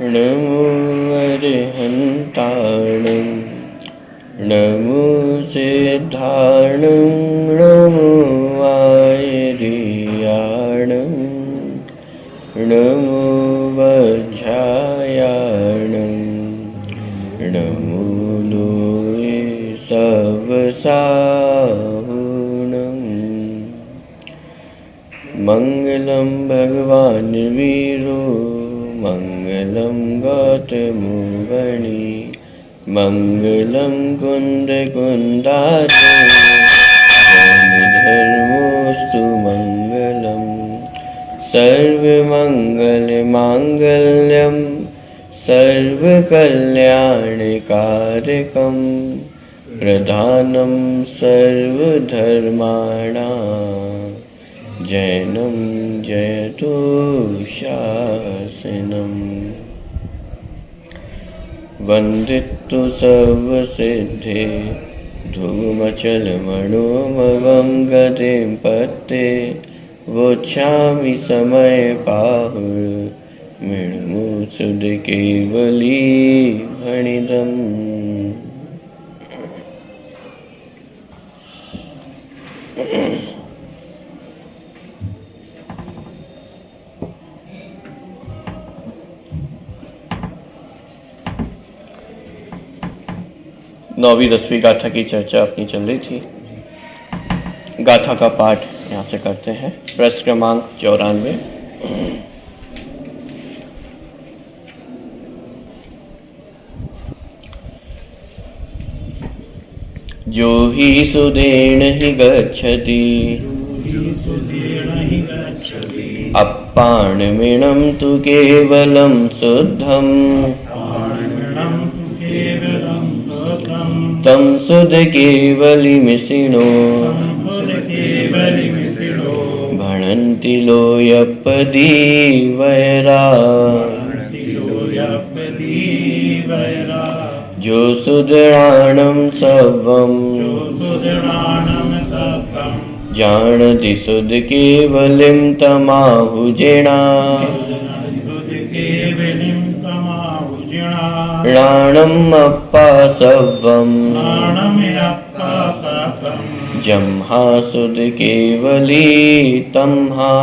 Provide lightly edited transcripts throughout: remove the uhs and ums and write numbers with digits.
नमो अरिहन्ताणं नमो सिद्धाणं नमो आयर्याणं नमो वज्रायाणं नमो लोये सवसाहुणं। मंगलं भगवान् वीरो मंगलं गौतमो गणी मंगलं कुन्दकुन्दारो धर्मोऽस्तु मंगलं सर्वमङ्गलमाङ्गल्यं सर्वकल्याणकारकं प्रधानं सर्वधर्माणां जैनं जयतु शासनम्। वन्दितु सर्वसिद्धे धूमचलमणोमवं गतिं पत्ते वोच्छामि समयपाहुः मृण्मयीसुधकेवली हणिदम्। नौवीं 10वीं गाथा की चर्चा अपनी चल रही थी। गाथा का पाठ यहाँ से करते हैं। प्रश्न क्रमांक 94। जो हि सुदेन हि गच्छति अप्पाणमिणं तु केवलं शुद्धम् तं सुधकेवलिमिषिणो भणन्ति लोयपदीवैरा। जो सुदृढानं सर्वं जानति सुधकेवलिं तमाहुजेना प्राणम् अप्पा सर्वं जम्हा सुधकेवली तम्हा।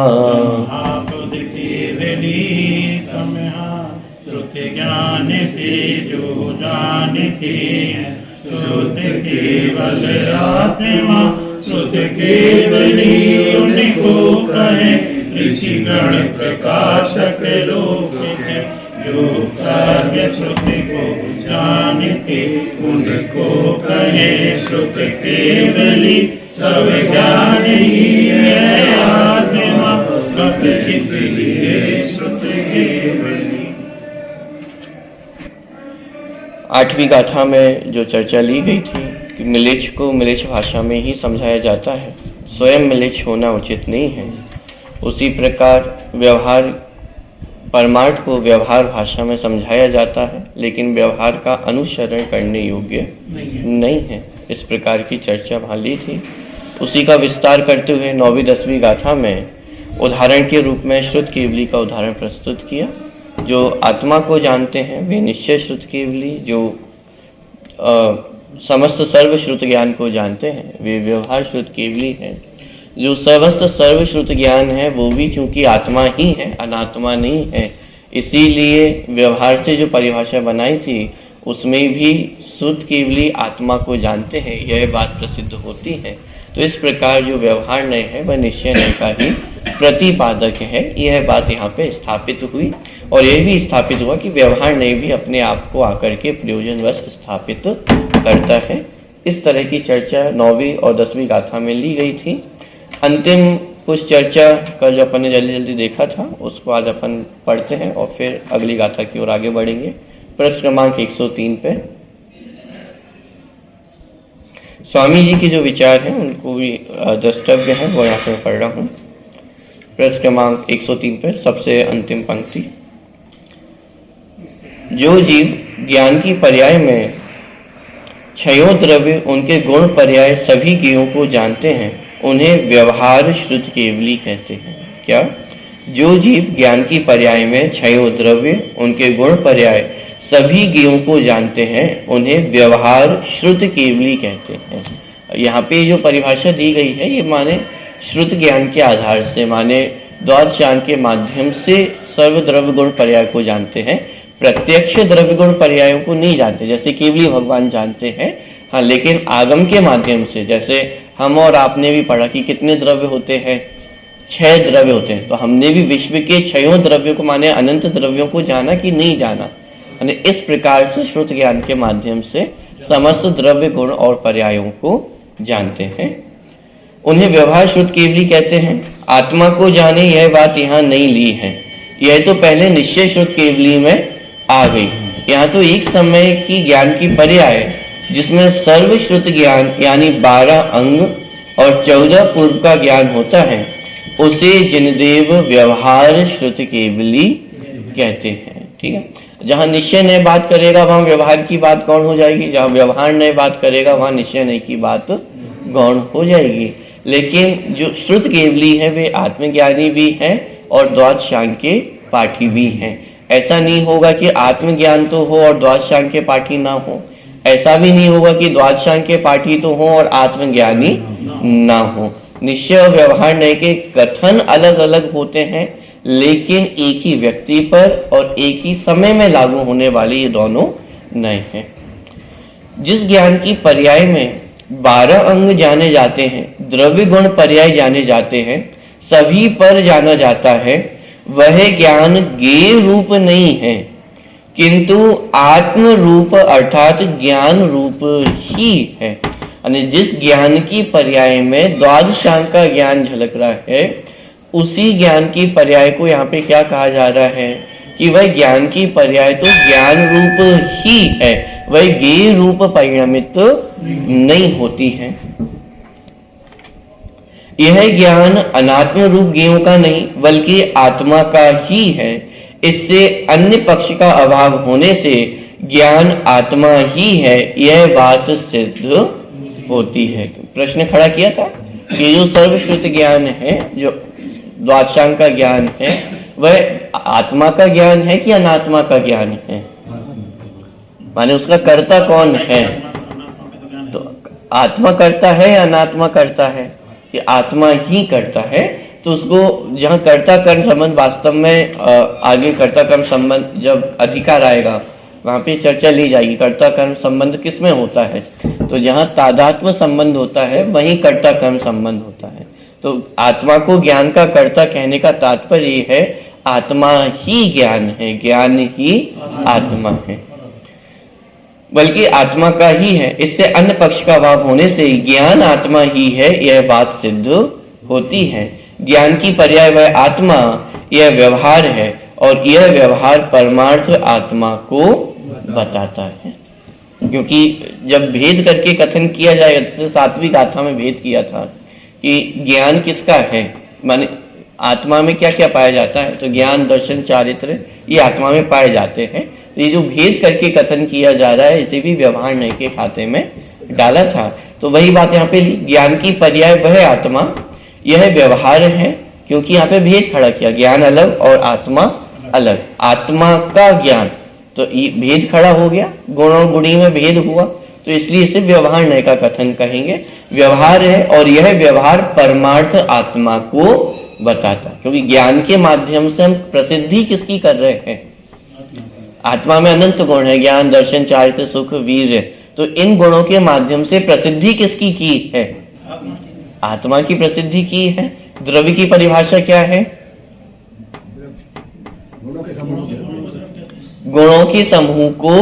श्रुति ज्ञान से जो जानते हैं श्रुति केवल आत्मा श्रुति केवली उनको कहे ऋषिगण प्रकाशक लोक है। जो कार्य श्रुति को जानते उनको कहे श्रुति केवली सब ज्ञान ही है आत्मा बस इसलिए श्रुति केवली। 8वीं गाथा में जो चर्चा ली गई थी कि मिलेच्छ को मिलेच्छ भाषा में ही समझाया जाता है, स्वयं मिलेच्छ होना उचित नहीं है। उसी प्रकार व्यवहार परमार्थ को व्यवहार भाषा में समझाया जाता है, लेकिन व्यवहार का अनुसरण करने योग्य नहीं है। इस प्रकार की चर्चा वहाँ ली थी। उसी का विस्तार करते हुए 9वीं 10वीं गाथा में उदाहरण के रूप में श्रुत केवली का उदाहरण प्रस्तुत किया। जो आत्मा को जानते हैं वे निश्चय श्रुत केवली, जो समस्त सर्वश्रुत ज्ञान को जानते हैं वे व्यवहार श्रुत केवली हैं। जो समस्त सर्वश्रुत ज्ञान है वो भी चूंकि आत्मा ही है, अनात्मा नहीं है, इसीलिए व्यवहार से जो परिभाषा बनाई थी उसमें भी श्रुत केवली आत्मा को जानते हैं, यह बात प्रसिद्ध होती है। तो इस प्रकार जो व्यवहार नय है वह निश्चय नय का ही प्रतिपादक है, यह बात यहाँ पे स्थापित हुई। और यह भी स्थापित हुआ कि व्यवहार नय भी अपने आप को आकर के प्रयोजनवश स्थापित करता है। इस तरह की चर्चा 9वीं और 10वीं गाथा में ली गई थी। अंतिम कुछ चर्चा का जो अपन ने जल्दी जल्दी देखा था उसको आज अपन पढ़ते हैं और फिर अगली गाथा की ओर आगे बढ़ेंगे। प्रश्न क्रमांक 103 पे स्वामी जी के जो विचार हैं उनको भी द्रष्टव्य है, वो यहाँ से पढ़ रहा हूँ। प्रश्न क्रमांक 103 पे सबसे अंतिम पंक्ति। जो जीव ज्ञान की पर्याय में क्षयो द्रव्य उनके गुण पर्याय सभी ज्ञों को जानते हैं उन्हें व्यवहार श्रुत केवली कहते हैं। क्या जो जीव ज्ञान की पर्याय में छयो द्रव्य उनके गुण पर्याय सभी ज्ञों को जानते हैं उन्हें व्यवहार श्रुत केवली कहते हैं। यहाँ पे जो परिभाषा दी गई है ये माने श्रुत ज्ञान के आधार से, माने द्वादशांग के माध्यम से सर्व द्रव्य गुण पर्याय को जानते हैं, प्रत्यक्ष द्रव्य गुण पर्यायों को नहीं जानते जैसे केवली भगवान जानते हैं। हाँ, लेकिन आगम के माध्यम से, जैसे हम और आपने भी पढ़ा कि कितने द्रव्य होते हैं, 6 द्रव्य होते हैं, तो हमने भी विश्व के 6 द्रव्यों को माने अनंत द्रव्यों को जाना कि नहीं जाना। यानी इस प्रकार से श्रुत ज्ञान के माध्यम से समस्त द्रव्य गुण और पर्यायों को जानते हैं, उन्हें व्यवहार श्रुत केवली कहते हैं। आत्मा को जाने यह बात यहाँ नहीं ली है, यह तो पहले निश्चय श्रुत केवली में आ गई। यहाँ तो एक समय की ज्ञान की पर्याय जिसमें सर्व श्रुत ज्ञान यानी 12 अंग और 14 पूर्व का ज्ञान होता है उसे जिनदेव व्यवहार श्रुत केवली कहते हैं। ठीक है, जहाँ निश्चय नए बात करेगा वहाँ व्यवहार की बात गौण हो जाएगी, जहाँ व्यवहार नए बात करेगा वहाँ निश्चय नए की बात गौण हो जाएगी। लेकिन जो श्रुत केवली है वे आत्मज्ञानी भी हैं और द्वादशांग के पाठी भी हैं। ऐसा नहीं होगा कि आत्मज्ञान तो हो और द्वादशांग के पाठी ना हो, ऐसा भी नहीं होगा कि द्वादशांग के पाठी तो हो और आत्मज्ञानी ना हो। निश्चय और व्यवहार नए के कथन अलग अलग होते हैं, लेकिन एक ही व्यक्ति पर और एक ही समय में लागू होने वाले ये दोनों नए हैं। जिस ज्ञान की पर्याय में 12 अंग जाने जाते हैं, द्रव्य गुण पर्याय जाने जाते हैं, सभी पर जाना जाता है, वह ज्ञान ज्ञेय रूप नहीं है किंतु आत्म रूप अर्थात ज्ञान रूप ही है। यानी जिस ज्ञान की पर्याय में द्वादशांग का ज्ञान झलक रहा है उसी ज्ञान की पर्याय को यहाँ पे क्या कहा जा रहा है कि वह ज्ञान की पर्याय तो ज्ञान रूप ही है, वह ज्ञेय रूप परिणमित नहीं होती है। यह ज्ञान अनात्म रूप ज्ञेयों का नहीं बल्कि आत्मा का ही है। इससे अन्य पक्ष का अभाव होने से ज्ञान आत्मा ही है यह बात सिद्ध होती है। प्रश्न खड़ा किया था कि जो सर्वश्रुत ज्ञान है, जो द्वादशांग का ज्ञान है, वह आत्मा का ज्ञान है कि अनात्मा का ज्ञान है, माने उसका कर्ता कौन है? तो आत्मा करता है या अनात्मा करता है? कि आत्मा ही करता है। तो उसको जहाँ कर्ता कर्म संबंध वास्तव में आगे कर्ता कर्म संबंध जब अधिकार आएगा वहाँ पे चर्चा ली जाएगी कर्ता कर्म संबंध किस में होता है। तो जहाँ तादात्म्य संबंध होता है वहीं कर्ता कर्म संबंध होता है। तो आत्मा को ज्ञान का कर्ता कहने का तात्पर्य ये है आत्मा ही ज्ञान है, ज्ञान ही आत्मा है, बल्कि आत्मा का ही है। इससे अन्य पक्ष का अभाव होने से ज्ञान आत्मा ही है यह बात सिद्ध होती है। ज्ञान की पर्याय वह आत्मा, यह व्यवहार है और यह व्यवहार परमार्थ आत्मा को बताता है। क्योंकि जब भेद करके कथन किया जाएगा, जैसे 7वीं गाथा में भेद किया था कि ज्ञान किसका है, माने आत्मा में क्या क्या पाया जाता है, तो ज्ञान दर्शन चारित्र ये आत्मा में पाए जाते हैं। तो ये जो भेद करके कथन किया जा रहा है इसे भी व्यवहार नए के खाते में डाला था। तो वही बात यहाँ पे ज्ञान की पर्याय वह आत्मा, यह व्यवहार है, क्योंकि यहाँ पे भेद खड़ा किया, ज्ञान अलग और आत्मा अलग। आत्मा का ज्ञान तो भेद खड़ा हो गया, गुण और गुणी में भेद हुआ, तो इसलिए इसे व्यवहार नए का कथन कहेंगे। व्यवहार है और यह व्यवहार परमार्थ आत्मा को बताता, क्योंकि ज्ञान के माध्यम से हम प्रसिद्धि किसकी कर रहे हैं? आत्मा में अनंत गुण है, ज्ञान दर्शन चारित्र सुख वीर्य, तो इन गुणों के माध्यम से प्रसिद्धि किसकी की है? आत्मा की प्रसिद्धि की है। द्रव्य की परिभाषा क्या है? गुणों के समूह को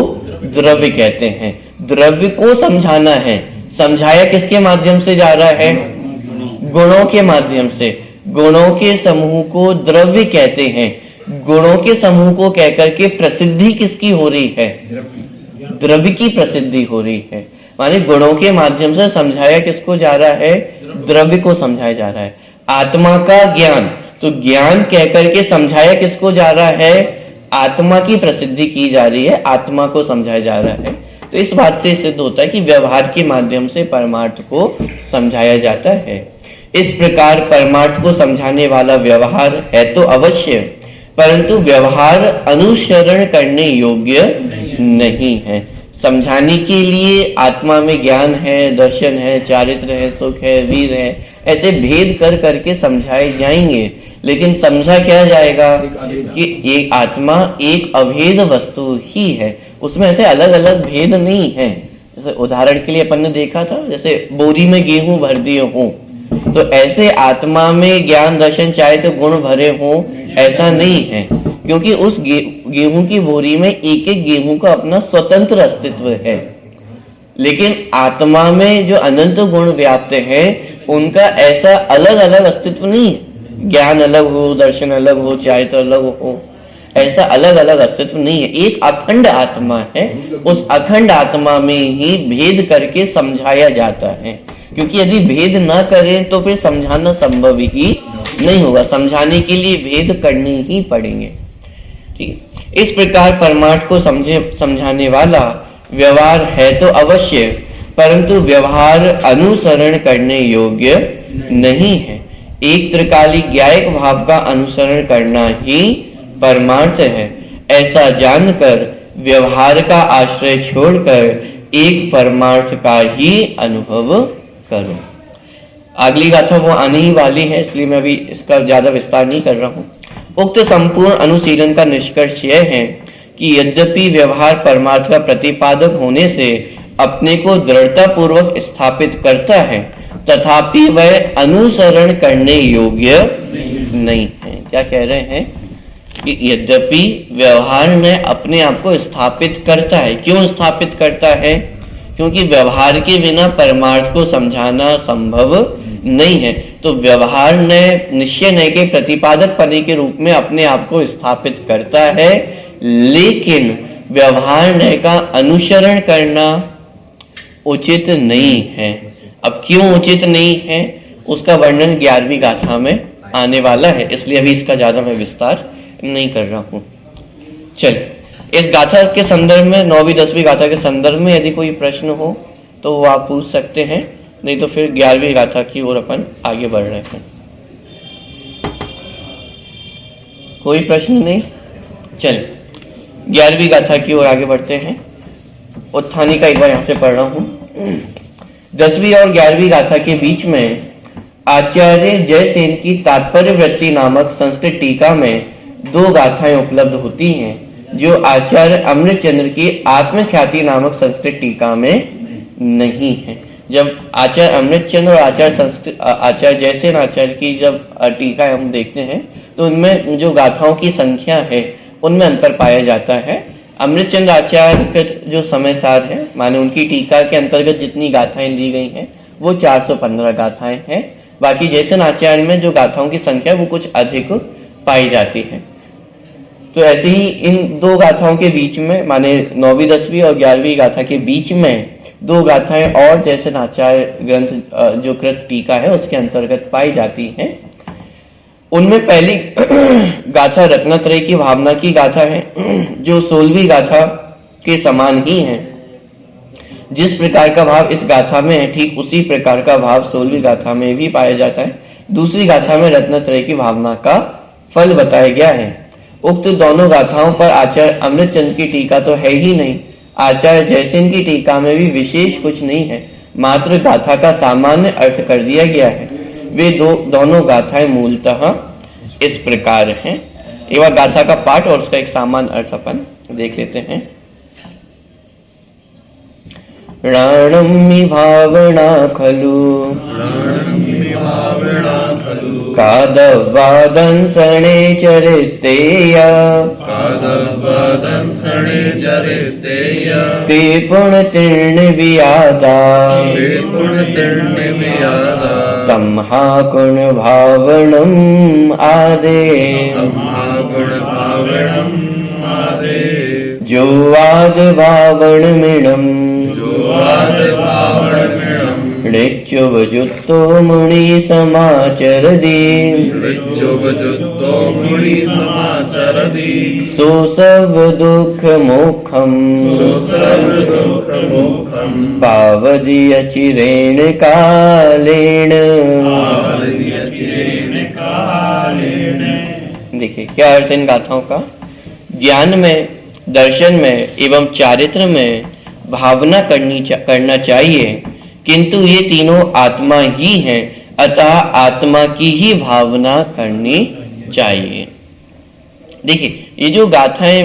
द्रव्य कहते हैं। द्रव्य को समझाना है, समझाया किसके माध्यम से जा रहा है? गुणों के माध्यम से। गुणों के समूह को द्रव्य कहते हैं। गुणों के समूह को कहकर के प्रसिद्धि किसकी हो रही है? द्रव्य की प्रसिद्धि हो रही है। माने गुणों के माध्यम से समझाया किसको जा रहा है? द्रव्य को समझाया जा रहा है। आत्मा का ज्ञान, तो ज्ञान कहकर के समझाया किसको जा रहा है? आत्मा की प्रसिद्धि की जा रही है, आत्मा को समझाया जा रहा है। तो इस बात से सिद्ध होता है कि व्यवहार के माध्यम से परमार्थ को समझाया जाता है। इस प्रकार परमार्थ को समझाने वाला व्यवहार है तो अवश्य, परंतु व्यवहार अनुसरण करने योग्य नहीं है। समझाने के लिए आत्मा में ज्ञान है, दर्शन है, चारित्र है, सुख है, वीर है, ऐसे भेद कर करके समझाए जाएंगे, लेकिन समझा क्या जाएगा कि एक आत्मा एक अभेद वस्तु ही है, उसमें ऐसे अलग अलग भेद नहीं है। जैसे उदाहरण के लिए अपन ने देखा था, जैसे बोरी में गेहूं भर दिए हों, तो ऐसे आत्मा में ज्ञान दर्शन चारित्र गुण भरे हों ऐसा नहीं है, क्योंकि उस गेहूं की बोरी में एक एक गेहूं का अपना स्वतंत्र अस्तित्व है। लेकिन आत्मा में जो अनंत गुण व्याप्त हैं उनका ऐसा अलग अलग अस्तित्व नहीं है। ज्ञान अलग हो, दर्शन अलग हो, चारित्र अलग हो, ऐसा अलग अलग अस्तित्व नहीं है। एक अखंड आत्मा है, उस अखंड आत्मा में ही भेद करके समझाया जाता है, क्योंकि यदि भेद ना करें तो फिर समझाना संभव ही नहीं होगा। समझाने के लिए भेद करने ही पड़ेंगे। ठीक, इस प्रकार परमार्थ को समझाने वाला व्यवहार है तो अवश्य, परंतु व्यवहार अनुसरण करने योग्य नहीं है। एक त्रिकालिक ज्ञायक भाव का अनुसरण करना ही परमार्थ है। ऐसा जानकर व्यवहार का आश्रय छोड़कर एक परमार्थ का ही अनुभव करो। अगली गाथा वो आने ही वाली है, इसलिए मैं अभी इसका ज्यादा विस्तार नहीं कर रहा हूं। उक्त संपूर्ण अनुशीलन का निष्कर्ष यह है कि यद्यपि व्यवहार परमार्थ का प्रतिपादक होने से अपने को दृढ़ता पूर्वक स्थापित करता है, तथापि वह अनुसरण करने योग्य नहीं है। क्या कह रहे हैं कि यद्यपि व्यवहार में अपने आप को स्थापित करता है। क्यों स्थापित करता है? क्योंकि व्यवहार के बिना परमार्थ को समझाना संभव नहीं है। तो व्यवहार ने निश्चय नय के प्रतिपादक पने के रूप में अपने आप को स्थापित करता है, लेकिन व्यवहार नय का अनुसरण करना उचित नहीं है। अब क्यों उचित नहीं है उसका वर्णन 11वीं गाथा में आने वाला है, इसलिए अभी इसका ज्यादा मैं विस्तार नहीं कर रहा हूं। चल, इस गाथा के संदर्भ में 9वीं 10वीं गाथा के संदर्भ में यदि कोई प्रश्न हो तो वो आप पूछ सकते हैं, नहीं तो फिर 11वीं गाथा की ओर अपन आगे बढ़ रहे हैं। कोई प्रश्न नहीं? चल 11वीं गाथा की ओर आगे बढ़ते हैं। उत्थानी का एक बार यहां से पढ़ रहा हूं। 10वीं और 11वीं गाथा के बीच में आचार्य जयसेन की तात्पर्य वृत्ति नामक संस्कृत टीका में 2 गाथाएं उपलब्ध होती हैं, जो आचार्य अमृतचंद्र की आत्मख्याति नामक संस्कृत टीका में नहीं है। जब आचार्य अमृतचंद्र और आचार्य जयसेन आचार्य की जब टीका हम देखते हैं तो उनमें जो गाथाओं की संख्या है उनमें अंतर पाया जाता है। अमृतचंद्र आचार्य के जो समय सार है, माने उनकी टीका के अंतर्गत जितनी गाथाएं ली गई हैं वो 415 गाथाएं हैं। बाकी जयसेन आचार्य में जो गाथाओं की संख्या वो कुछ अधिक पाई जाती है। तो ऐसे ही इन 2 गाथाओं के बीच में, माने 9वीं 10वीं और 11वीं गाथा के बीच में 2 गाथाएं और जयसेन आचार्य ग्रंथ जो कृत टीका है उसके अंतर्गत पाई जाती हैं। उनमें पहली गाथा रत्नत्रय की भावना की गाथा है, जो 16वीं गाथा के समान ही है। जिस प्रकार का भाव इस गाथा में है, ठीक उसी प्रकार का भाव 16वीं गाथा में भी पाया जाता है। दूसरी गाथा में रत्नत्रय की भावना का फल बताया गया है। उक्त दोनों गाथाओं पर आचार्य अमृतचंद्र की टीका तो है ही नहीं, आचार्य जयसेन की टीका में भी विशेष कुछ नहीं है, मात्र गाथा का सामान्य अर्थ कर दिया गया है। वे दोनों गाथाएं मूलतः इस प्रकार हैं। एक बार गाथा का पाठ और उसका एक सामान्य अर्थ अपन देख लेते हैं। राणम्मि भावना खलु कादवादंसणे चरितेय ते पुण्यतीर्ण वियादा तम्हा गुण भावनम् आदे जो वाद भावनमिणम् ऋच्युवजुत्तो मुनि समाचरति सो सर्व दुःख मोक्षम् पावदीयचिरेण कालेण। देखिए क्या अर्थ है इन गाथाओं का। ज्ञान में, दर्शन में एवं चारित्र में भावना करना चाहिए, किंतु ये तीनों आत्मा ही हैं, अतः आत्मा की ही भावना करनी चाहिए। देखिए ये जो गाथाएं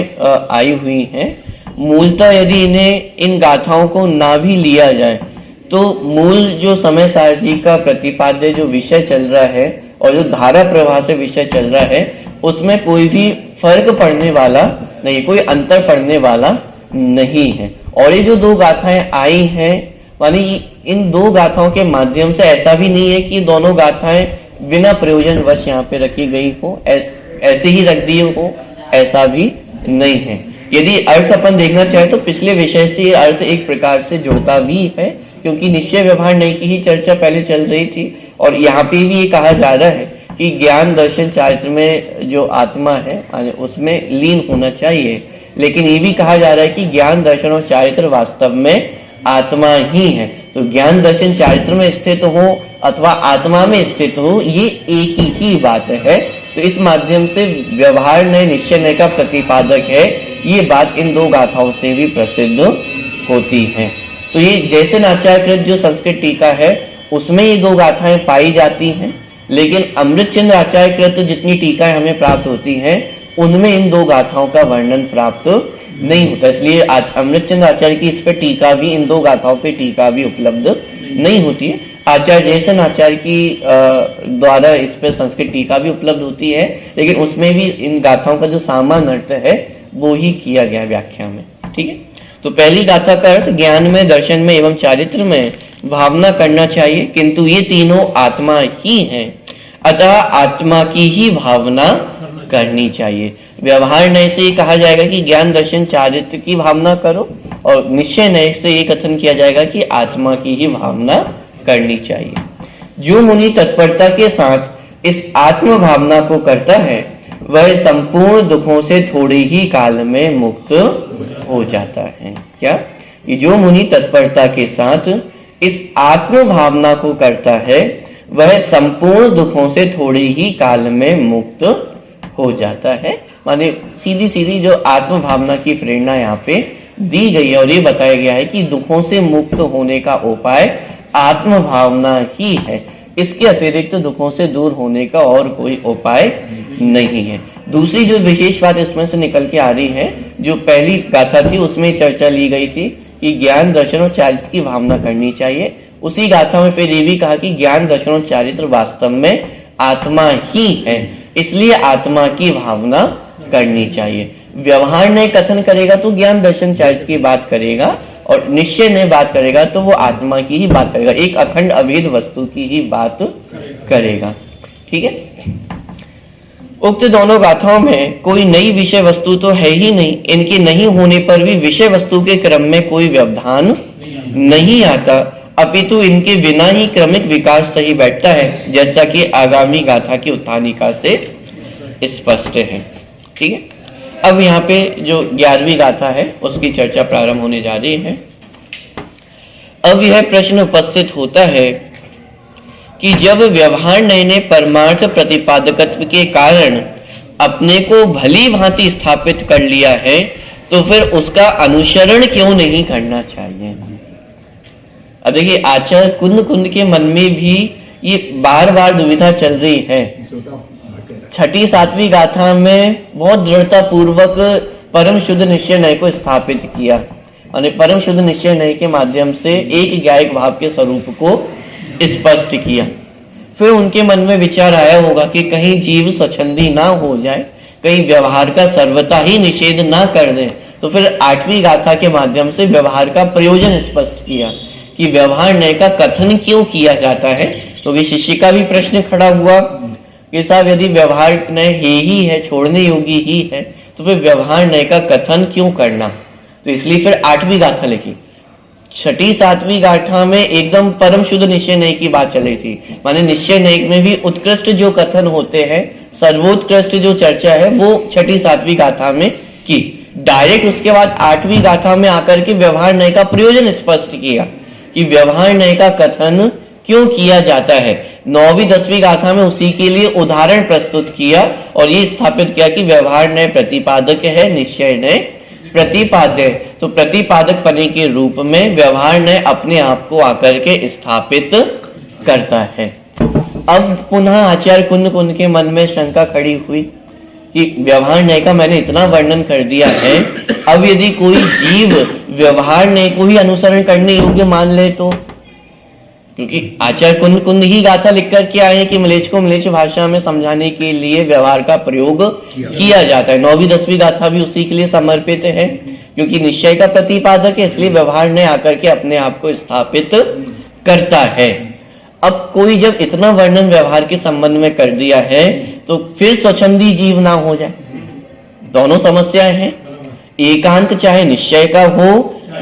आई हुई हैं, मूलतः यदि इन्हें इन गाथाओं को ना भी लिया जाए तो मूल जो समय सारथी का प्रतिपाद्य जो विषय चल रहा है और जो धारा प्रवाह से विषय चल रहा है उसमें कोई भी फर्क पड़ने वाला नहीं, कोई अंतर पड़ने वाला नहीं है। और ये जो दो गाथाएं आई हैं, मानी इन दो गाथाओं के माध्यम से ऐसा भी नहीं है कि दोनों गाथाएं बिना प्रयोजन वश यहाँ पे रखी गई हो, ऐसे ही रख दिए हो, ऐसा भी नहीं है। यदि अर्थ अपन देखना चाहे तो पिछले विषय से ये अर्थ एक प्रकार से जुड़ता भी है, क्योंकि निश्चय व्यवहार नहीं की ही चर्चा पहले चल रही थी और यहाँ पे भी ये कहा जा रहा है कि ज्ञान दर्शन चारित्र में जो आत्मा है उसमें लीन होना चाहिए। लेकिन ये भी कहा जा रहा है कि ज्ञान दर्शन और चारित्र वास्तव में आत्मा ही है। तो ज्ञान दर्शन चारित्र में स्थित हो अथवा आत्मा में स्थित हो, ये एक ही बात है। तो इस माध्यम से व्यवहार नय निश्चय नय का प्रतिपादक है, ये बात इन दो गाथाओं से भी प्रसिद्ध होती है। तो ये जैसे नाचार्यकृत जो संस्कृत टीका है उसमें ये दो गाथाएं पाई जाती हैं, लेकिन अमृतचंद्र आचार्यकृत जितनी टीकाएं हमें प्राप्त होती हैं उनमें इन दो गाथाओं का वर्णन प्राप्त नहीं होता। इसलिए अमृतचंद्र आचार्य की इस पर टीका भी, इन दो गाथाओं पे टीका भी उपलब्ध नहीं होती है। आचार्य जयसेन आचार्य की द्वारा इस पर संस्कृत टीका भी उपलब्ध होती है, लेकिन उसमें भी इन गाथाओं का जो सामान्य अर्थ है वो ही किया गया व्याख्या में। ठीक है, तो पहली गाथा का अर्थ ज्ञान में, दर्शन में एवं चारित्र में भावना करना चाहिए, किंतु ये तीनों आत्मा ही हैं, अतः आत्मा की ही भावना करनी चाहिए। व्यवहार नय से ये कहा जाएगा कि ज्ञान दर्शन चारित्र की भावना करो, और निश्चय नय से ये कथन किया जाएगा कि आत्मा की ही भावना करनी चाहिए। जो मुनि तत्परता के साथ इस आत्म भावना को करता है वह संपूर्ण दुखों से थोड़े ही काल में मुक्त हो जाता है। क्या? ये जो मुनि तत्परता के साथ इस आत्म भावना को करता है वह संपूर्ण दुखों से थोड़े ही काल में मुक्त हो जाता है। माने सीधी सीधी जो आत्म भावना की प्रेरणा यहाँ पे दी गई है और ये बताया गया है कि दुखों से मुक्त होने का उपाय आत्म भावना ही है, इसके अतिरिक्त दुखों से दूर होने का और कोई उपाय नहीं है। दूसरी जो विशेष बात इसमें से निकल के आ रही है, जो पहली गाथा थी उसमें चर्चा ली गई थी कि ज्ञान दर्शन और चारित्र की भावना करनी चाहिए, उसी गाथा में फिर ये भी कहा कि ज्ञान दर्शन और चारित्र वास्तव में आत्मा ही है, इसलिए आत्मा की भावना करनी चाहिए। व्यवहार ने कथन करेगा तो ज्ञान दर्शन चारित्र की बात करेगा, और निश्चय ने बात करेगा तो वो आत्मा की ही बात करेगा, एक अखंड अभेद वस्तु की ही बात करेगा। ठीक है, उक्त दोनों गाथाओं में कोई नई विषय वस्तु तो है ही नहीं, इनके नहीं होने पर भी विषय वस्तु के क्रम में कोई व्यवधान नहीं आता, अपितु इनके बिना ही क्रमिक विकास सही बैठता है, जैसा कि आगामी गाथा की उत्थानिका से स्पष्ट है। ठीक है, अब यहाँ पे जो 11वीं गाथा है उसकी चर्चा प्रारंभ होने जा रही है। अब यह प्रश्न उपस्थित होता है कि जब व्यवहार नय ने परमार्थ प्रतिपादकत्व के कारण अपने को भली भांति स्थापित कर लिया है तो फिर उसका अनुसरण क्यों नहीं करना चाहिए। अब देखिए आचार्य कुंद कुंद के मन में भी ये बार बार दुविधा चल रही है। छठी सातवीं गाथा में बहुत दृढ़ता पूर्वक परम शुद्ध निश्चय नय को स्थापित किया, और परम शुद्ध निश्चय नय के माध्यम से एक ज्ञायक भाव के स्वरूप को स्पष्ट किया। फिर उनके मन में विचार आया होगा कि कहीं जीव स्वच्छंदी ना हो जाए, कहीं व्यवहार का सर्वथा ही निषेध ना कर दे, तो फिर 8वीं गाथा के माध्यम से व्यवहार का प्रयोजन स्पष्ट किया कि व्यवहार नय का कथन क्यों किया जाता है। तो वे शिष्य का भी प्रश्न खड़ा हुआ कि साहब यदि व्यवहार नय है ही है, छोड़ने योगी ही है, तो फिर व्यवहार नय का कथन क्यों करना। तो इसलिए फिर 8वीं गाथा लिखी। छठी सातवीं गाथा में एकदम परम शुद्ध निश्चय नय की बात चल रही थी, माने निश्चय नय में भी उत्कृष्ट जो कथन होते हैं, सर्वोत्कृष्ट जो चर्चा है वो छठी सातवीं गाथा में की, डायरेक्ट उसके बाद 8वीं गाथा में आकर के व्यवहार नय का प्रयोजन स्पष्ट किया कि व्यवहार नय का कथन क्यों किया जाता है। 9वीं 10वीं गाथा में उसी के लिए उदाहरण प्रस्तुत किया और ये स्थापित किया कि व्यवहार नय प्रतिपादक है, निश्चय नय प्रतिपाद्य है। तो प्रतिपादक पने के रूप में व्यवहार नय अपने आप को आकर के स्थापित करता है। अब पुनः आचार्य कुंद कुंद के मन में शंका खड़ी हुई कि व्यवहार नय का मैंने इतना वर्णन कर दिया है, अब यदि कोई जीव व्यवहार नय को ही अनुसरण करने योग्य मान ले तो, क्योंकि आचार्य कुंद कुंद ही गाथा लिख कर के आए हैं कि म्लेच्छ को म्लेच्छ भाषा में समझाने के लिए व्यवहार का प्रयोग किया जाता है। 9वीं 10वीं गाथा भी उसी के लिए समर्पित है, क्योंकि निश्चय का प्रतिपादक है, इसलिए व्यवहार नय आकर के अपने आप को स्थापित करता है। अब कोई जब इतना वर्णन व्यवहार के संबंध में कर दिया है तो फिर स्वच्छंदी जीव ना हो जाए। दोनों समस्याएं हैं, एकांत चाहे निश्चय का हो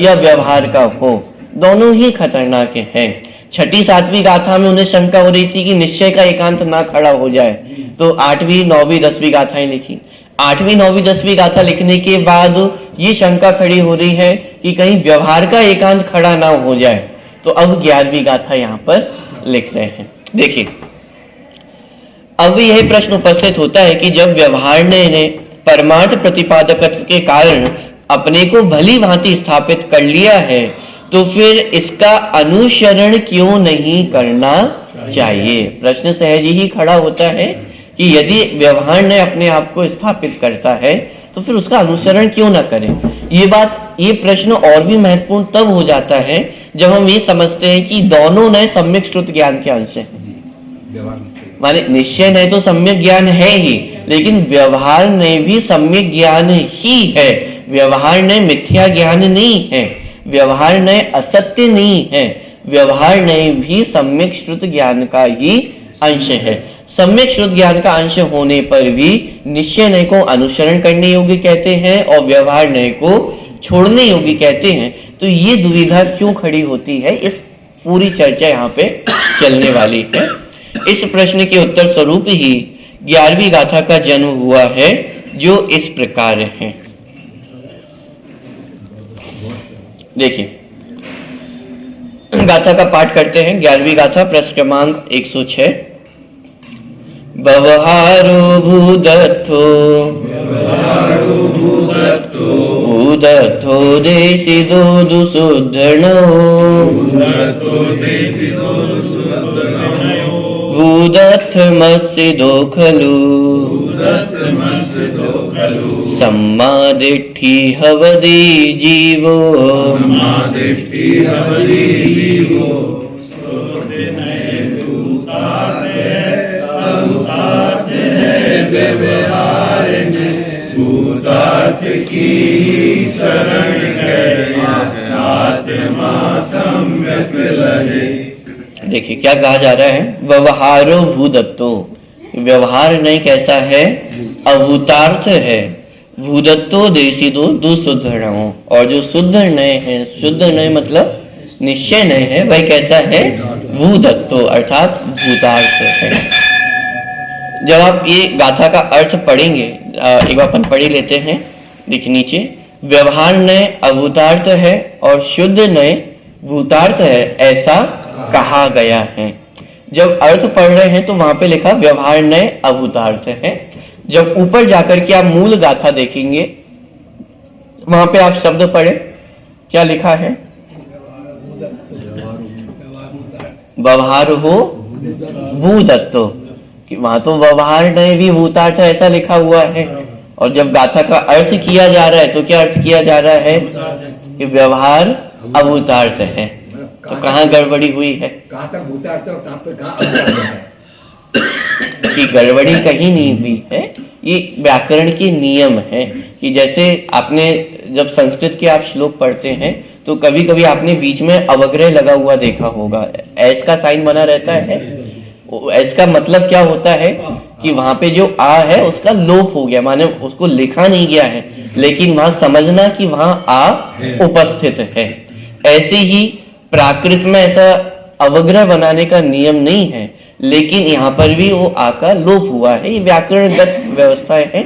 या व्यवहार का हो, दोनों ही खतरनाक हैं। 6ठी 7वीं गाथा में उन्हें शंका हो रही थी कि निश्चय का एकांत ना खड़ा हो जाए, तो 8वीं 9वीं 10वीं गाथाएं लिखी। 8वीं 9वीं 10वीं गाथा लिखने के बाद ये शंका खड़ी हो रही है कि कहीं व्यवहार का एकांत खड़ा ना हो जाए, तो अब 11वीं गाथा यहाँ पर लिख रहे हैं। देखिए, अब यह प्रश्न उपस्थित होता है कि जब व्यवहार ने परमार्थ प्रतिपादकत्व के कारण अपने को भली भांति स्थापित कर लिया है, तो फिर इसका अनुसरण क्यों नहीं करना चाहिए। प्रश्न सहज ही खड़ा होता है कि यदि व्यवहार ने अपने आप को स्थापित करता है तो फिर उसका अनुसरण क्यों ना करें। ये प्रश्न और भी महत्वपूर्ण तब हो जाता है जब हम ये समझते हैं कि दोनों नए सम्यक श्रुत ज्ञान के अंश हैं। माने निश्चय नय तो सम्यक ज्ञान है ही, लेकिन व्यवहार नय भी सम्यक ज्ञान ही है। व्यवहार नय मिथ्या ज्ञान नहीं है, व्यवहार नय असत्य नहीं है, व्यवहार नय भी सम्यक श्रुत ज्ञान का ही अंश है। सम्यक श्रुत ज्ञान का अंश होने पर भी निश्चय नय को अनुसरण करने योग्य कहते हैं और व्यवहार नय को छोड़ने योग्य कहते हैं। तो ये दुविधा क्यों खड़ी होती है, इस पूरी चर्चा यहाँ पे चलने वाली है। इस प्रश्न के उत्तर स्वरूप ही 11वीं गाथा का जन्म हुआ है, जो इस प्रकार है। देखिए, गाथा का पाठ करते हैं। 11वीं गाथा प्रश्न क्रमांक 106। व्यवहारो भूदत्तो भूदत्तो देशिदो दुसुद्धर्णो भूदत्थमस्सिदो खलु सम्मादिष्ठि हवदि जीवो भूतार्थ की शरण गए आत्मा सम्यक लहे। देखिए क्या कहा जा रहा है, व्यवहारो भूदत्तो। व्यवहार नय कैसा है, अभूतार्थ है। भूदत्तो देशिदो दुसुद्धर्णो, और जो शुद्ध नय है, शुद्ध नय मतलब निश्चय नय है, वह कैसा है, भूदत्तो अर्थात भूतार्थ है। जब आप ये गाथा का अर्थ पढ़ेंगे, एक बार अपन पढ़ ही लेते हैं। देखिए नीचे, व्यवहार नय अभूतार्थ है और शुद्ध नय भूतार्थ है, ऐसा कहा गया है। जब अर्थ पढ़ रहे हैं तो वहां पे लिखा व्यवहार नय अभूतार्थ है। जब ऊपर जाकर के आप मूल गाथा देखेंगे, वहां पे आप शब्द पढ़े, क्या लिखा है, व्यवहार हो भूदत्तो। वहां तो व्यवहार नय भी भूतार्थ ऐसा लिखा हुआ है, और जब गाथा का अर्थ किया जा रहा है तो क्या अर्थ किया जा रहा है कि व्यवहार अभूतार्थ है। तो कहाँ गड़बड़ी हुई है, कहाँ तक भूतार्थ और कहाँ है? कि गड़बड़ी कहीं नहीं हुई है। ये व्याकरण के नियम है कि जैसे आपने जब संस्कृत के आप श्लोक पढ़ते हैं तो कभी कभी आपने बीच में अवग्रह लगा हुआ देखा होगा, एस का साइन बना रहता है। एस का मतलब क्या होता है कि वहां पे जो आ है उसका लोप हो गया, माने उसको लिखा नहीं गया है, लेकिन वहां समझना कि वहां आ उपस्थित है। ऐसे ही प्राकृत में ऐसा अवग्रह बनाने का नियम नहीं है, लेकिन यहाँ पर भी वो आ का लोप हुआ है। ये व्याकरणगत व्यवस्था है।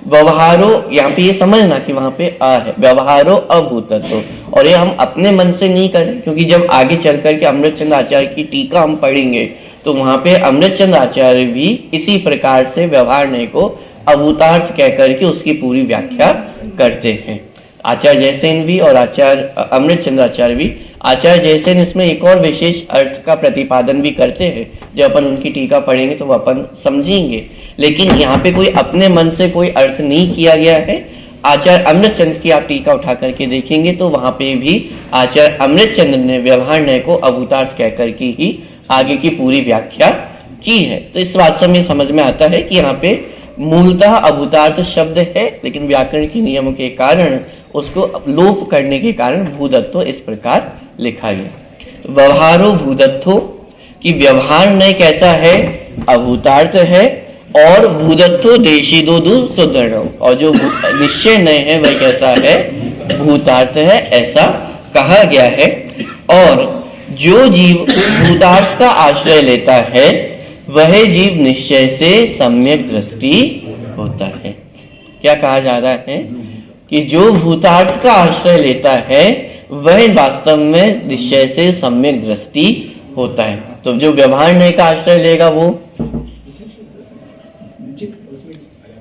व्यवहारो, यहाँ पे ये समझना कि वहां पे अ है, व्यवहारो अभूतत्व, और ये हम अपने मन से नहीं करें, क्योंकि जब आगे चल करके अमृतचंद आचार्य की टीका हम पढ़ेंगे तो वहां पे अमृतचंद आचार्य भी इसी प्रकार से व्यवहार नय को अभूतार्थ कह करके उसकी पूरी व्याख्या करते हैं। आचार्य जयसेन भी और आचार्य अमृतचंद्र आचार्य भी। आचार्य जयसेन इसमें एक और विशेष अर्थ का प्रतिपादन भी करते हैं, जब अपन उनकी टीका पढ़ेंगे तो वो अपन समझेंगे, लेकिन यहाँ पे कोई अपने मन से कोई अर्थ नहीं किया गया है। आचार्य अमृतचंद्र की आप टीका उठा करके देखेंगे तो वहां पे भी आचार्य अमृतचंद्र ने व्यवहार नय को अभूतार्थ कह करके ही आगे की पूरी व्याख्या की है। तो इस बात से हमें समझ में आता है कि यहाँ पे मूलतः अभूतार्थ शब्द है, लेकिन व्याकरण के नियमों के कारण उसको लोप करने के कारण भूदत्तो इस प्रकार लिखा गया। व्यवहारो भूदत्तो कि व्यवहार नय कैसा है, अभूतार्थ है, और भूदत्तो देशी दो दू सुदृढ़, और जो निश्चय नय है वह कैसा है, भूतार्थ है, ऐसा कहा गया है। और जो जीव भूतार्थ का आश्रय लेता है वह जीव निश्चय से सम्यक दृष्टि होता है। क्या कहा जा रहा है कि जो भूतार्थ का आश्रय लेता है वह वास्तव में निश्चय से सम्यक दृष्टि होता है। तो जो व्यवहार नय का आश्रय लेगा वो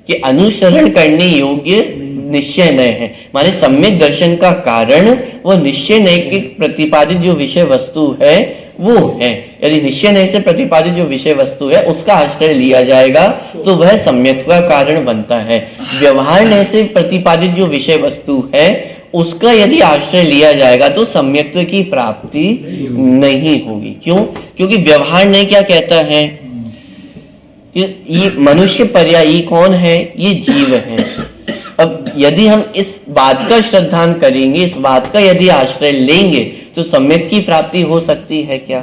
कि अनुसरण करने योग्य निश्चय नय है, माने सम्यक दर्शन का कारण वो निश्चय नय के प्रतिपादित जो विषय वस्तु है वो है। यदि निश्चय नय से प्रतिपादित जो विषय वस्तु है उसका आश्रय लिया जाएगा तो वह सम्यक्त्व का कारण बनता है। व्यवहार नय से प्रतिपादित जो विषय वस्तु है उसका यदि आश्रय लिया जाएगा तो सम्यक्त्व की प्राप्ति नहीं होगी। क्यों? क्योंकि व्यवहार नय क्या कहता है कि ये मनुष्य पर्याय, ये कौन है, ये जीव है। अब यदि हम इस बात का श्रद्धान करेंगे, इस बात का यदि आश्रय लेंगे तो सम्यक की प्राप्ति हो सकती है क्या?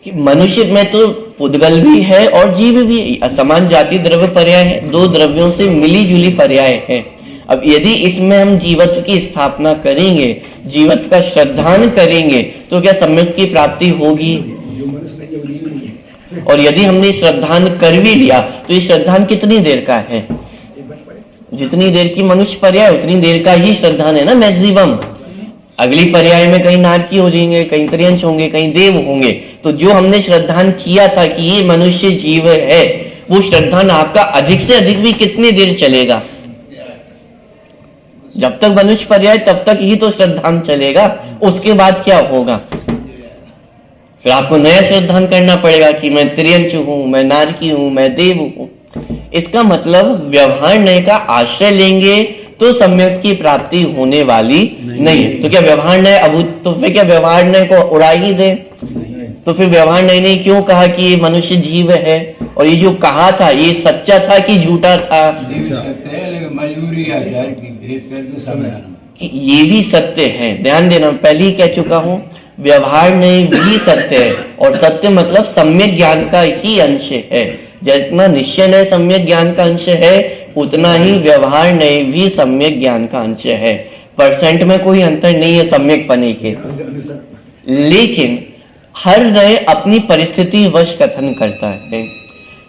कि मनुष्य में तो पुद्गल भी है और जीव भी, असमान जाति द्रव्य पर्याय है, दो द्रव्यों से मिली जुली पर्याय है। अब यदि इसमें हम जीवत्व की स्थापना करेंगे, जीवत्व का श्रद्धान करेंगे तो क्या सम्यक की प्राप्ति होगी? और यदि हमने श्रद्धान कर भी लिया तो ये श्रद्धान कितनी देर का है? जितनी देर की मनुष्य पर्याय उतनी देर का ही श्रद्धान है ना मैक्सिमम। अगली पर्याय में कहीं नारकी हो जाएंगे, कहीं त्रियंश होंगे, कहीं देव होंगे। तो जो हमने श्रद्धान किया था कि ये मनुष्य जीव है, वो श्रद्धान आपका अधिक से अधिक भी कितनी देर चलेगा? जब तक मनुष्य पर्याय तब तक ही तो श्रद्धान चलेगा, उसके बाद क्या होगा? फिर आपको नया श्रद्धान करना पड़ेगा कि मैं त्रियंच हूं, मैं नारकी हूं, मैं देव हूं। इसका मतलब व्यवहार नय का आश्रय लेंगे तो सम्यक की प्राप्ति होने वाली नहीं। तो क्या व्यवहार नय अभूत, तो फिर क्या व्यवहार नय को उड़ा ही दे? तो फिर व्यवहार नय ने क्यों कहा कि ये मनुष्य जीव है? और ये जो कहा था ये सच्चा था कि झूठा था? ये भी सत्य है, ध्यान देना, पहले ही कह चुका हूं व्यवहार नय भी सत्य है, और सत्य मतलब सम्यक ज्ञान का ही अंश है। जितना निश्चय नय सम्यक ज्ञान का अंश है उतना ही व्यवहार नय भी सम्यक ज्ञान का अंश है। परसेंट में कोई अंतर नहीं है सम्यक पने के, लेकिन हर नय अपनी परिस्थिति वश कथन करता है।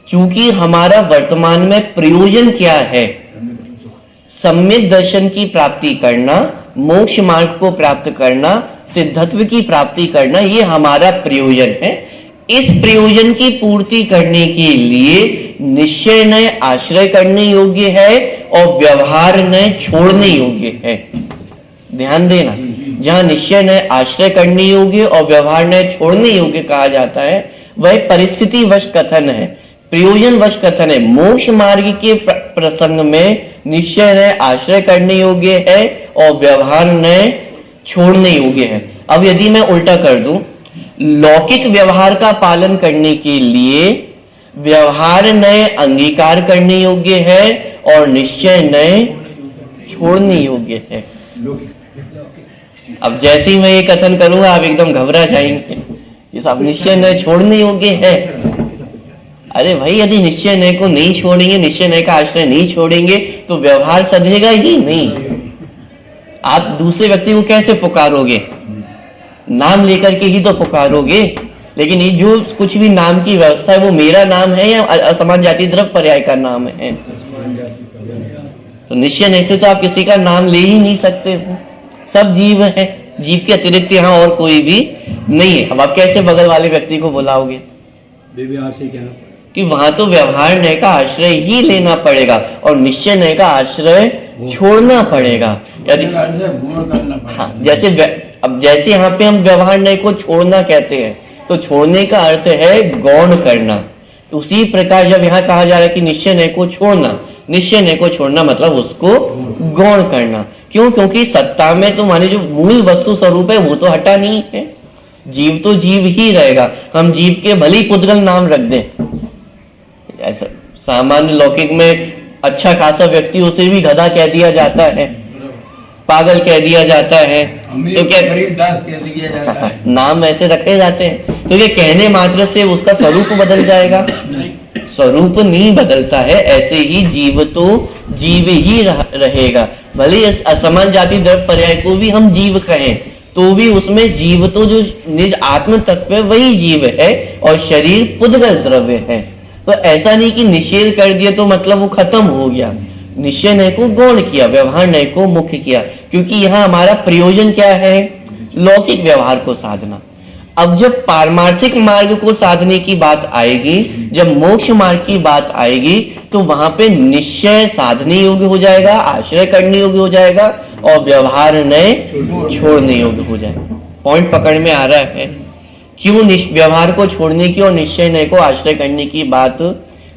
क्योंकि हमारा वर्तमान में प्रयोजन क्या है? सम्यक दर्शन की प्राप्ति करना, मोक्ष मार्ग को प्राप्त करना, सिद्धत्व की प्राप्ति करना, ये हमारा प्रयोजन है। इस प्रयोजन की पूर्ति करने के लिए निश्चय नय आश्रय करने योग्य है और व्यवहार नय छोड़ने योग्य है। ध्यान देना, जहां निश्चय नय आश्रय करने योग्य और व्यवहार नय छोड़ने योग्य कहा जाता है वह परिस्थिति वश कथन है, प्रयोजन वश कथन है। मोक्ष मार्ग के प्रसंग में निश्चय नय आश्रय करने योग्य है और व्यवहार नय छोड़ने योग्य है। अब यदि मैं उल्टा कर दूं, लौकिक व्यवहार का पालन करने के लिए व्यवहार नय अंगीकार करने योग्य है और निश्चय नय छोड़ने योग्य है। अब जैसे ही मैं ये कथन करूंगा आप एकदम घबरा जाएंगे, ये सब निश्चय नय छोड़ने योग्य है। अरे भाई, यदि निश्चय नय को नहीं छोड़ेंगे, निश्चय नय का आश्रय नहीं छोड़ेंगे तो व्यवहार सधेगा ही नहीं। आप दूसरे व्यक्ति को कैसे पुकारोगे? नाम लेकर के ही तो पुकारोगे। लेकिन ये जो कुछ भी नाम की व्यवस्था है वो मेरा नाम है या असमान जाति द्रव्य पर्याय का नाम है? तो निश्चय नहीं से तो आप किसी का नाम ले ही नहीं सकते हो। सब जीव है, जीव के अतिरिक्त यहाँ और कोई भी नहीं है। अब आप कैसे बगल वाले व्यक्ति को बुलाओगे? कि वहां तो व्यवहार नय का आश्रय ही लेना पड़ेगा और निश्चय नय का आश्रय छोड़ना पड़ेगा। यदि हाँ, जैसे यहाँ पे हम व्यवहार नय को छोड़ना कहते हैं तो छोड़ने का अर्थ है गौण करना। उसी प्रकार जब यहाँ कहा जा रहा है कि निश्चय नय को छोड़ना, निश्चय नय को छोड़ना मतलब उसको गौण करना। क्यों? क्योंकि सत्ता में तो माने जो मूल वस्तु स्वरूप है वो तो हटा नहीं है, जीव तो जीव ही रहेगा। हम जीव के भले ही पुद्गल नाम रख दें, ऐसा सामान्य लौकिक में अच्छा खासा व्यक्ति उसे भी गधा कह दिया जाता है, पागल कह दिया जाता है, तो क्या गरीबदास कह दिया जाता है, नाम ऐसे रखे जाते हैं। तो ये कहने मात्र से उसका स्वरूप बदल जाएगा? स्वरूप नहीं बदलता है। ऐसे ही जीव तो जीव ही रहेगा। भले इस असमान जाति द्रव्य पर्याय को भी हम जीव कहें तो भी उसमें जीव तो जो निज आत्म तत्व है वही जीव है और शरीर पुद्गल द्रव्य है। तो ऐसा नहीं कि निषेध कर दिया तो मतलब वो खत्म हो गया। निश्चय नय को गौण किया, व्यवहार नय को मुख्य किया, क्योंकि यहाँ हमारा प्रयोजन क्या है? लौकिक व्यवहार को साधना। अब जब पारमार्थिक मार्ग को साधने की बात आएगी, जब मोक्ष मार्ग की बात आएगी, तो वहां पे निश्चय साधने योग्य हो जाएगा, आश्रय करने योग्य हो जाएगा और व्यवहार नय छोड़ने योग्य हो जाएगा। पॉइंट पकड़ में आ रहा है? क्यों व्यवहार को छोड़ने की और निश्चय नय को आश्रय करने की बात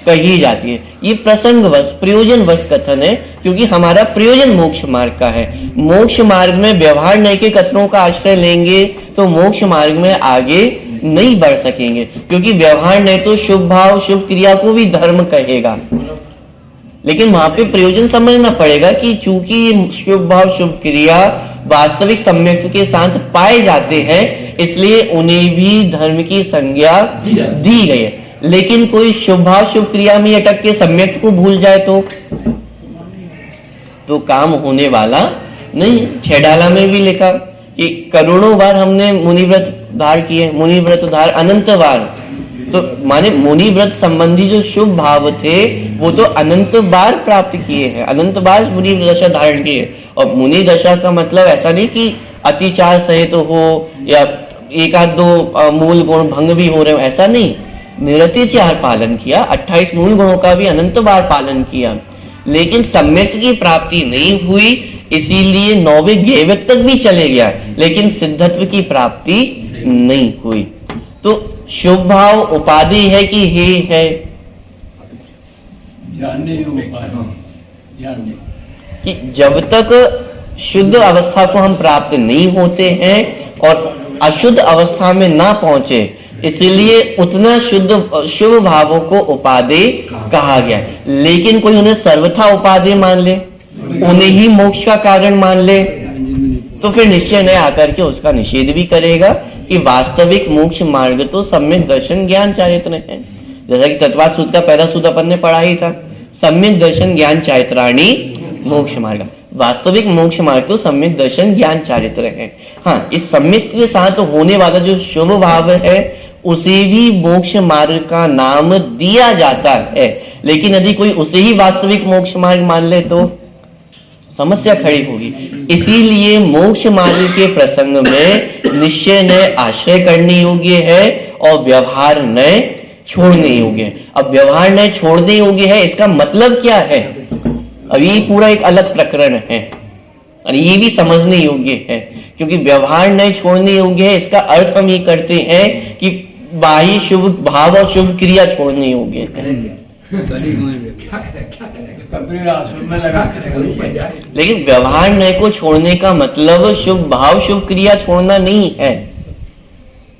कही जाती है? ये प्रसंगवश प्रयोजनवश कथन है, क्योंकि हमारा प्रयोजन मोक्ष मार्ग का है। मोक्ष मार्ग में व्यवहार नय के कथनों का आश्रय लेंगे तो मोक्ष मार्ग में आगे नहीं बढ़ सकेंगे, क्योंकि व्यवहार नय तो शुभ भाव शुभ क्रिया को भी धर्म कहेगा। लेकिन वहां पे प्रयोजन समझना पड़ेगा कि चूंकि शुभ भाव शुभ क्रिया वास्तविक सम्यक्त्व के साथ पाए जाते हैं, इसलिए उन्हें भी धर्म की संज्ञा दी गई है। लेकिन कोई शुभ भाव शुभ क्रिया में अटक के सम्यक्त्व को भूल जाए तो काम होने वाला नहीं। छेडाला में भी लिखा कि करोड़ों बार हमने मुनिव्रत धार किए, मुनिव्रत धार अनंत बार। तो माने मुनिव्रत संबंधी जो शुभ भाव थे वो तो अनंत बार प्राप्त किए हैं, अनंत बार मुनि दशा धारण किए। और मुनि दशा का मतलब ऐसा नहीं कि अतिचार सहित हो या एक आध दो मूल गुण भंग भी हो रहे हो, ऐसा नहीं। निरतिचार पालन किया, 28 मूल गुणों का भी अनंत बार पालन किया, लेकिन सम्यक की प्राप्ति नहीं हुई, इसीलिए 9वें ज्ञेयवत तक भी चले गया, लेकिन सिद्धत्व की प्राप्ति नहीं हुई। तो शुभ भाव उपाधि है कि हे है? कि जब तक शुद्ध अवस्था को हम प्राप्त नहीं होते हैं और अशुद्ध अवस्था में ना पहुंचे, इसलिए उतना शुद्ध शुभ भावों को उपाधि कहा गया। लेकिन कोई उन्हें सर्वथा उपाधि मान ले, उन्हें ही मोक्ष का कारण मान ले, तो फिर निश्चय नय आकर के उसका निषेध भी करेगा कि वास्तविक मोक्ष मार्ग तो सम्यक दर्शन ज्ञान चारित्र है। जैसा कि तत्वाद सूत्र का पहला सूत्र अपन ने पढ़ा ही था, सम्यक दर्शन ज्ञान चारित्राणि मोक्ष मार्ग। वास्तविक मोक्ष मार्ग तो सम्यक दर्शन ज्ञान चारित्र है। हाँ, इस सम्यक के साथ होने वाला जो शुभ भाव है उसे भी मोक्ष मार्ग का नाम दिया जाता है। लेकिन यदि कोई उसे ही वास्तविक मोक्ष मार्ग मान ले तो समस्या खड़ी होगी। इसीलिए मोक्ष मार्ग के प्रसंग में निश्चय नय आश्रय करने योग्य है और व्यवहार नय छोड़ने योग्य है। अब व्यवहार नय छोड़ने योग्य है, इसका मतलब क्या है? अब ये पूरा एक अलग प्रकरण है और ये भी समझने योग्य है, क्योंकि व्यवहार नय छोड़ने योग्य है इसका अर्थ हम ये करते हैं कि बाह्य शुभ भाव और शुभ क्रिया छोड़ने योग्य है। लेकिन व्यवहार नय को छोड़ने का मतलब शुभ भाव शुभ क्रिया छोड़ना नहीं है।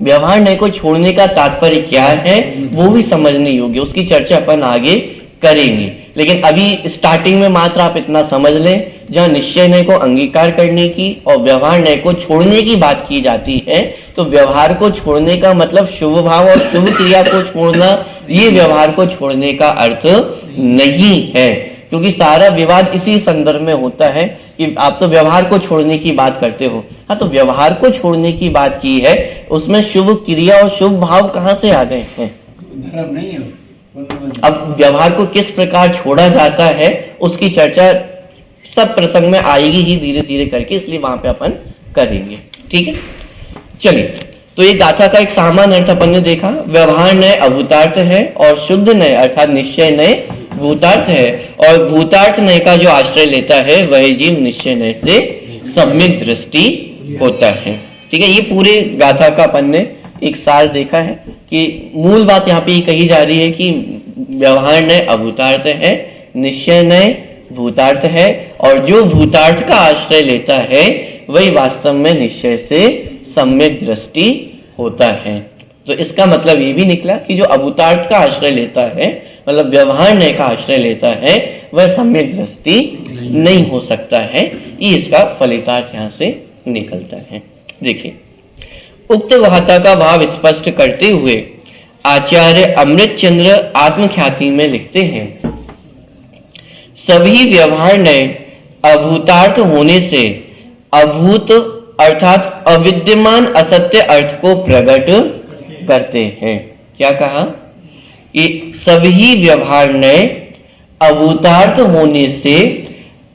व्यवहार नय को छोड़ने का तात्पर्य क्या है वो भी समझने योग्य, उसकी चर्चा अपन आगे करेंगे। लेकिन अभी स्टार्टिंग में मात्र आप इतना समझ लें, जहां निश्चय नय को अंगीकार करने की और व्यवहार नय को छोड़ने की बात की जाती है, तो व्यवहार को छोड़ने का मतलब शुभ भाव और शुभ क्रिया को छोड़ना, ये व्यवहार को छोड़ने का अर्थ नहीं है। क्योंकि सारा विवाद इसी संदर्भ में होता है कि आप तो व्यवहार को छोड़ने की बात करते हो। हाँ, तो व्यवहार को छोड़ने की बात की है, उसमें शुभ क्रिया और शुभ भाव कहाँ से आ गए हैं? धर्म नहीं है। अब व्यवहार को किस प्रकार छोड़ा जाता है उसकी चर्चा सब प्रसंग में आएगी ही धीरे धीरे करके, इसलिए वहां पे अपन करेंगे। ठीक है, चलिए। तो ये गाथा का एक सामान्य अर्थ अपन ने देखा। व्यवहार नय अभूतार्थ है और शुद्ध नय अर्थात निश्चय नय भूतार्थ है, और भूतार्थ नय का जो आश्रय लेता है वह जीव निश्चय नय से सम्यक दृष्टि होता है। ठीक है, ये पूरे गाथा का अपन ने एक सार देखा है कि मूल बात यहाँ पे ये कही जा रही है कि व्यवहार नय अभूतार्थ है, निश्चय नय भूतार्थ है, और जो भूतार्थ का आश्रय लेता है वही वास्तव में निश्चय से सम्यक दृष्टि होता है। तो इसका मतलब ये भी निकला कि जो अभूतार्थ का आश्रय लेता है, मतलब व्यवहार नय का आश्रय लेता है, वह सम्यक दृष्टि नहीं हो सकता है। ये इसका फलितार्थ यहाँ से निकलता है। देखिए, उक्त गाथा का भाव स्पष्ट करते हुए आचार्य अमृतचंद्र आत्मख्याति में लिखते हैं, सभी व्यवहार नय अभूतार्थ होने से अभूत अर्थात अविद्यमान असत्य अर्थ को प्रकट करते हैं। क्या कहा? ये सभी व्यवहार नय अभूतार्थ होने से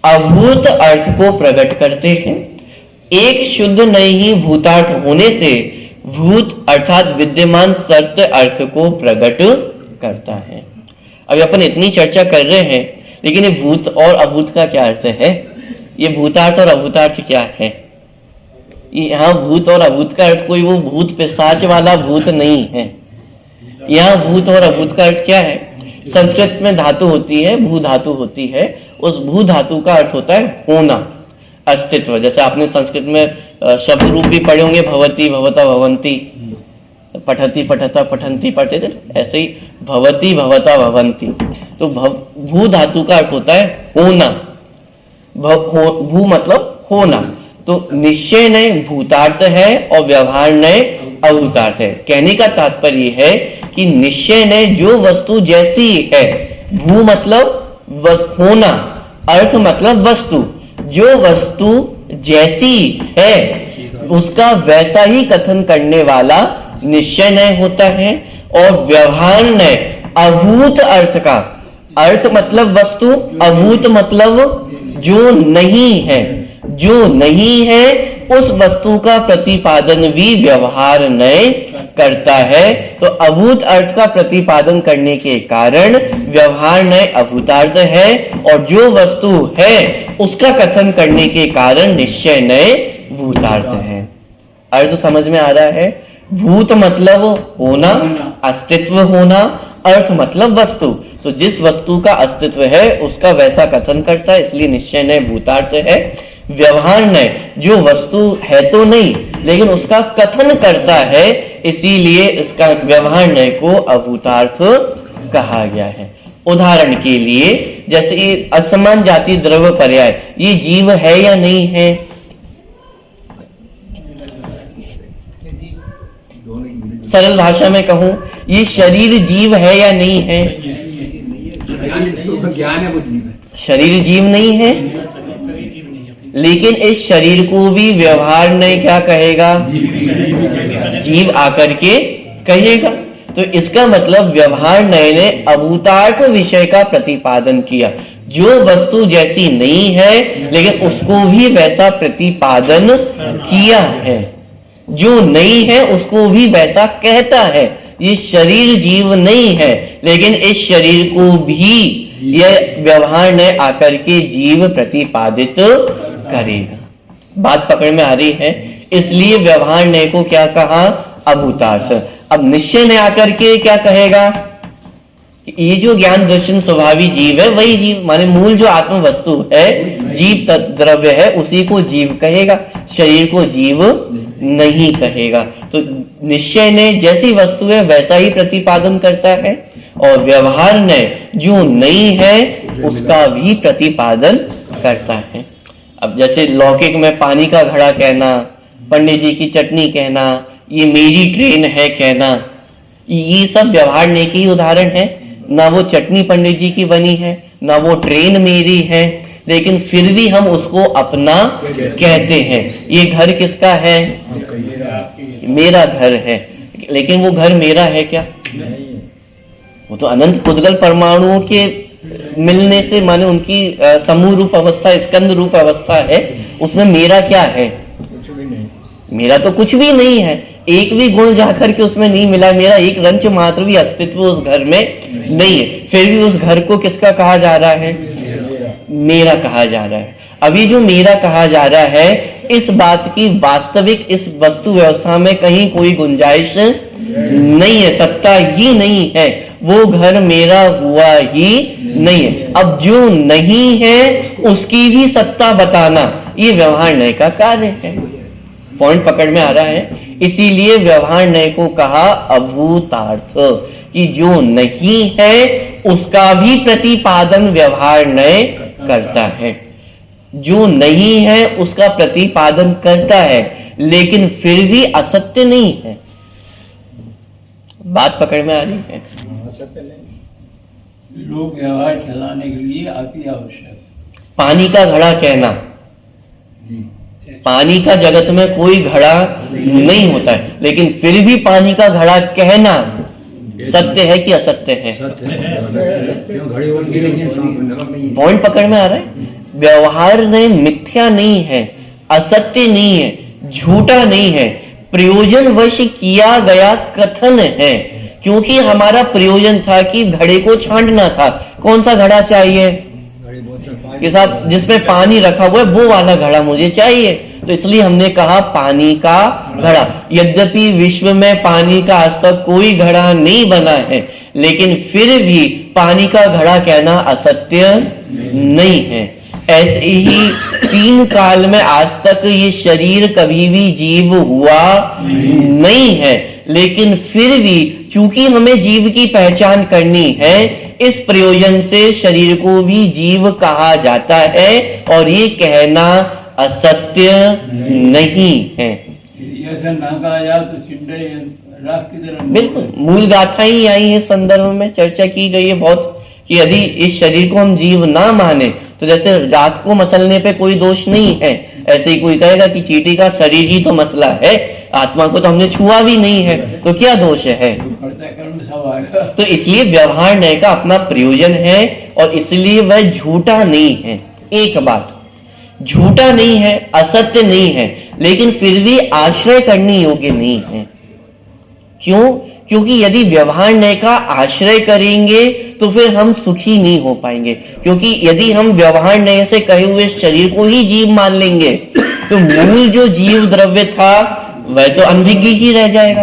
अभूत अर्थ को प्रकट करते हैं। एक शुद्ध नय ही भूतार्थ होने से भूत अर्थात विद्यमान सत्य अर्थ को प्रकट करता है। अभी अपन इतनी चर्चा कर रहे हैं, लेकिन ये भूत और अभूत का क्या अर्थ है? ये भूतार्थ और अभूतार्थ क्या है? यहाँ भूत और अभूत का अर्थ कोई वो भूत पिशाच वाला भूत नहीं है। यहाँ भूत और अभूत का अर्थ क्या है? संस्कृत में धातु होती है, भू धातु होती है। उस भू धातु का अर्थ होता है होना, अस्तित्व। जैसे आपने संस्कृत में शब्द रूप भी पढ़े होंगे, भवती भवता भवंती, पठती पठता पठंती पढ़ते थे, ऐसे ही भवती भवता भवंती। तो भू धातु का अर्थ होता है होना। भू मतलब होना। तो निश्चय नय भूतार्थ है और व्यवहार नय अभूतार्थ है। कहने का तात्पर्य है कि निश्चय नय जो वस्तु जैसी है, भू मतलब होना, अर्थ मतलब वस्तु, जो वस्तु जैसी है उसका वैसा ही कथन करने वाला निश्चय नय होता है। और व्यवहार नय अभूत अर्थ का, अर्थ मतलब वस्तु, अभूत मतलब जो नहीं है, जो नहीं है उस वस्तु का प्रतिपादन भी व्यवहार नय करता है। तो अभूत अर्थ का प्रतिपादन करने के कारण व्यवहार नय अभूतार्थ है, और जो वस्तु है उसका कथन करने के कारण निश्चय नय भूतार्थ है। अर्थ समझ में आ रहा है? भूत मतलब होना, अस्तित्व होना, अर्थ मतलब वस्तु। तो जिस वस्तु का अस्तित्व है उसका वैसा कथन करता है, इसलिए निश्चय नय भूतार्थ है। व्यवहार नय जो वस्तु है तो नहीं लेकिन उसका कथन करता है, इसीलिए इसका व्यवहार नय को अभूतार्थ कहा गया है। उदाहरण के लिए जैसे ये असमान जाति द्रव्य पर्याय, ये जीव है या नहीं है? सरल भाषा में कहूं, ये शरीर जीव है या नहीं है? ज्ञान है, वो जीव है। शरीर जीव नहीं है, लेकिन इस शरीर को भी व्यवहार नय क्या कहेगा? जीव आकर के कहेगा। तो इसका मतलब व्यवहार नय ने अभूतार्थ विषय का प्रतिपादन किया। जो वस्तु जैसी नहीं है लेकिन उसको भी वैसा प्रतिपादन किया है, जो नहीं है उसको भी वैसा कहता है। ये शरीर जीव नहीं है, लेकिन इस शरीर को भी यह व्यवहार नय आकर के जीव प्रतिपादित करेगा। बात पकड़ में आ रही है? इसलिए व्यवहार नय को क्या कहा? अभूतार्थ। अब निश्चय नय आकर के क्या कहेगा? ये जो ज्ञान दर्शन स्वभावी जीव है वही जीव, माने मूल जो आत्म वस्तु है, जीव द्रव्य है, उसी को जीव कहेगा, शरीर को जीव नहीं कहेगा। तो निश्चय नय जैसी वस्तु है वैसा ही प्रतिपादन करता है, और व्यवहार नय जो नहीं है उसका भी प्रतिपादन करता है। अब जैसे लौकिक में पानी का घड़ा कहना, पंडित जी की चटनी कहना, ये मेरी ट्रेन है कहना, ये सब व्यवहार नय की उदाहरण है। ना वो चटनी पंडित जी की बनी है, ना वो ट्रेन मेरी है, लेकिन फिर भी हम उसको अपना कहते हैं। ये घर किसका है? मेरा घर है। लेकिन वो घर मेरा है क्या? वो तो अनंत पुद्गल परमाणुओं के मिलने से, माने उनकी समूह रूप अवस्था, स्कंद रूप अवस्था है, उसमें मेरा क्या है? मेरा तो कुछ भी नहीं है। एक भी गुण जाकर के उसमें नहीं मिला, मेरा एक रंच मात्र भी अस्तित्व उस घर में नहीं है। फिर भी उस घर को किसका कहा जा रहा है? मेरा कहा जा रहा है। अभी जो मेरा कहा जा रहा है, इस बात की वास्तविक इस वस्तु व्यवस्था में कहीं कोई गुंजाइश नहीं है, सत्ता ही नहीं है। वो घर मेरा हुआ ही नहीं है। अब जो नहीं है उसकी भी सत्ता बताना, ये व्यवहार न्याय का कार्य है। पॉइंट पकड़ में आ रहा है? इसीलिए व्यवहार न्याय को कहा अभूतार्थ, कि जो नहीं है उसका भी प्रतिपादन व्यवहार न्याय करता है। जो नहीं है उसका प्रतिपादन करता है, लेकिन फिर भी असत्य नहीं है। बात पकड़ में आ रही है? लोक व्यवहार चलाने के लिए अति आवश्यक। पानी का घड़ा कहना, पानी का जगत में कोई घड़ा नहीं होता है, लेकिन फिर भी पानी का घड़ा कहना सत्य है कि असत्य है? पॉइंट पकड़ में आ रहा है? व्यवहार में मिथ्या नहीं है, असत्य नहीं है, झूठा नहीं है, प्रयोजनवश किया गया कथन है। क्योंकि हमारा प्रयोजन था कि घड़े को छांटना था। कौन सा घड़ा चाहिए? कि साहब जिसमें पानी रखा हुआ है वो वाला घड़ा मुझे चाहिए, तो इसलिए हमने कहा पानी का घड़ा। यद्यपि विश्व में पानी का आज तक कोई घड़ा नहीं बना है, लेकिन फिर भी पानी का घड़ा कहना असत्य नहीं है। ऐसे ही तीन काल में आज तक ये शरीर कभी भी जीव हुआ नहीं है, लेकिन फिर भी चूंकि हमें जीव की पहचान करनी है, इस प्रयोजन से शरीर को भी जीव कहा जाता है, और ये कहना असत्य नहीं है। ऐसा ना कहा जाए तो चिंडे राख की तरह। बिल्कुल, मूल गाथा ही आई है, संदर्भ में चर्चा की गई है बहुत, कि यदि इस शरीर को हम जीव ना माने तो जैसे राख को मसलने पे कोई दोष नहीं है, ऐसे ही कोई कहेगा कि चींटी का शरीर ही तो मसला है, आत्मा को तो हमने छुआ भी नहीं है, तो क्या दोष है? तो इसलिए व्यवहार न्याय का अपना प्रयोजन है, और इसलिए वह झूठा नहीं है। एक बात, झूठा नहीं है, असत्य नहीं है, लेकिन फिर भी आश्रय करने योग्य नहीं है। क्यों? क्योंकि यदि व्यवहार न्याय का आश्रय करेंगे तो फिर हम सुखी नहीं हो पाएंगे। क्योंकि यदि हम व्यवहार न्याय से कहे हुए शरीर को ही जीव मान लेंगे, तो मूल जो जीव द्रव्य था वह तो अनभिज्ञ ही रह जाएगा।